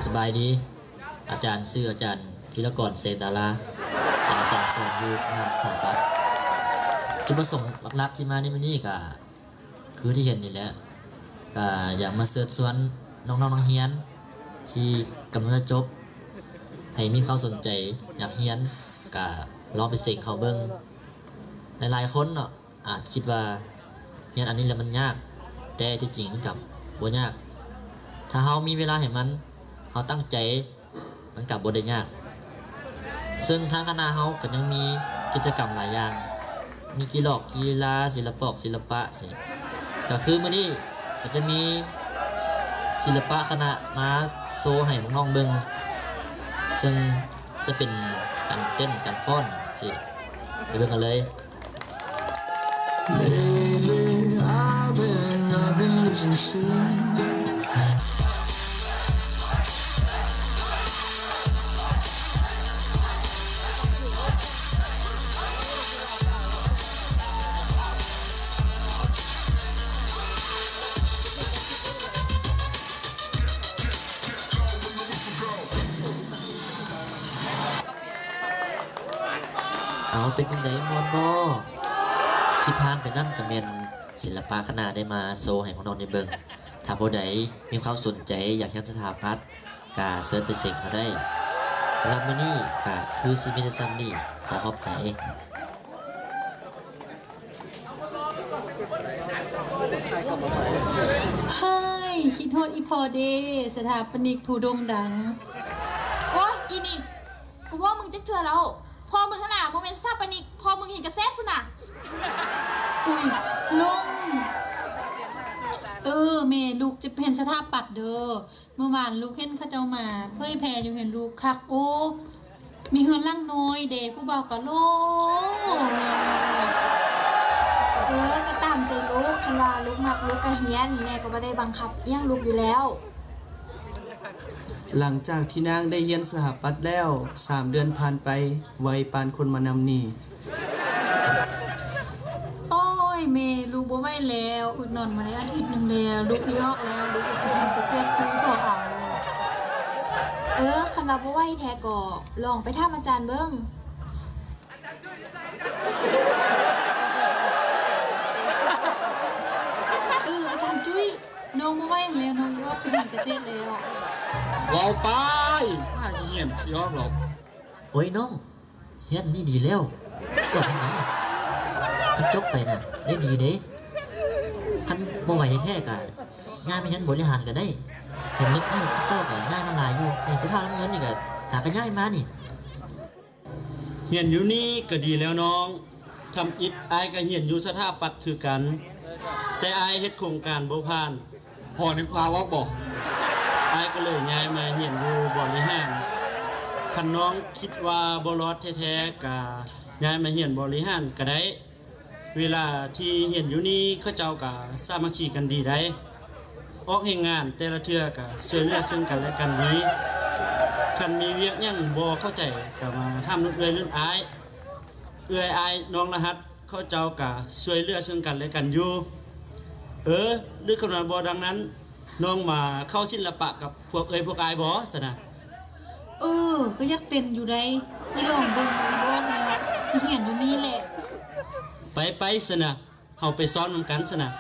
สบายดีอาจารย์ชื่ออาจารย์พิรกรเศรษฐดาราเป็นอาจารย์สอนอยู่คณะสถาปัตย์จุดประสงค์หลักๆที่มาในวันนี้ก็คือที่เห็นนี่แหละก็อยากมาเสิร์ชสวนน้องๆนักเรียนที่กำลังจะจบให้มีความสนใจอยากเรียนก็ลองไปเสกเขาเบิ่งหลายๆคนเนาะอาจคิดว่าเรียนอันนี้แล้วมันยากแต่ที่จริงมันกับบ่ยากถ้าเรามีเวลาให้มันเราตั้งใจมันกับบ่ได้ยากซึ่งทางคณะเราก็ยังมีกิจกรรมหลายอย่างมีกีฬาศิลปะสิก็คือมื้อนี้ก็จะมีศิลปะคณะมาโชว์ให้น้องๆเบิ่งซึ่งจะเป็นการเต้นการฟ้อนสิไปเบิ่งกันเลย Lately, I've been losing sleep. เอาเป็นจังได๋ม่วนบ่ที่ผ่านไปนั่นก็แม่นศิลปะคณะได้มาโชว์ให้น้องๆได้เบิ่งถ้าผู้ใดมีความสนใจอยากเรียนสถาปัตย์ก็เสิร์ชไปเช็คเขาได้สำหรับมื้อนี้ก็คือสิมีแต่ซ้ำนี้ขอขอบใจเฮ้ยคิดโทษอีพอเดสถาปนิกผู้โด่งดังโอ้ยอีนี่กูว่ามึงจะเจอแล้วพอมึงขนาดมึงเป็นสถาปนิกพอมึงเห็นกระแสพุ่นน่ะอุ้ยลุงแม่ลูกจะเป็นสถาปัตย์เด้อเมื่อวานลูกเห็นเขาเจ้ามาเพื่อแพรอยู่เห็นลูกคักโอ้มีเฮือนล่างน้อยเด็กผู้เบากะโลก็ตามใจลูกคันว่าลูกมักลูกกะเฮียนแม่ก็บ่ได้บังคับยังลูกอยู่แล้วหลังจากที่นางได้เรียนสถาปัตย์แล้ว3 เดือนผ่านไปไวปานคนมานำนี่โอ้ยแม่ลูกบ่ไหวแล้วอุดนอนมาได้อาทิตย์นึงแล้วลูกอีออกแล้วลูกไปทำเกษตรคือบ่เอาคันว่าบ่ไหวแท้ก็ลองไปถามอาจารย์เบิ่งอาจารย์จุ้ยน้องบ่ไหวแล้วน้องอีออกไปทำเกษตรแล้วเราไปมาเหียนสิออกหรอกโอ้ยน้องเฮียนนี่ดีแล้วก็ทางนั้นคันจบไปน่ะได้ดีเด้คันบ่ไหวแท้ๆก็งานไปยันบริหารก็ได้เห็นนึกให้พี่เจ้าก็ง่ายมาหลายอยู่นี่คือท่าน้ำเงินนี่ก็หากันง่ายมานี่เหียนอยู่นี่ก็ดีแล้วน้องทำอิฐอายก็เหียนอยู่สถาปัตย์คือกันแต่อายเฮ็ดโครงการบ่ผ่านพอนึกพาว่าบ่อายก็เลยย้ายมาเหียนอยู่บริหารคันน้องคิดว่าบ่รอดแท้ๆก็ย้ายมาเหียนบริหารก็ได้เวลาที่เหียนอยู่นี่เขาเจ้าก็สามัคคีกันดีได้ออกเฮ็ดงานแต่ละเทื่อก็ช่วยเหลือซึ่งกันและกันดีคันมีเวียกหยังบ่เข้าใจก็มาถามเอื้อยรุ่นอายน้องรหัสเขาเจ้าก็ช่วยเหลือซึ่งกันและกันอยู่หรือคำว่าบ่ดังนั้นน้องมาเข้าศิลปะกับพวกพวกอายบ่ซะนะก็อยากเต้นอยู่ได้ที่ลองเบิ่งที่บอกแล้วที่เห็นอยู่นี่แหละไปซะนะเฮาไปซ้อมนำกันซะนะ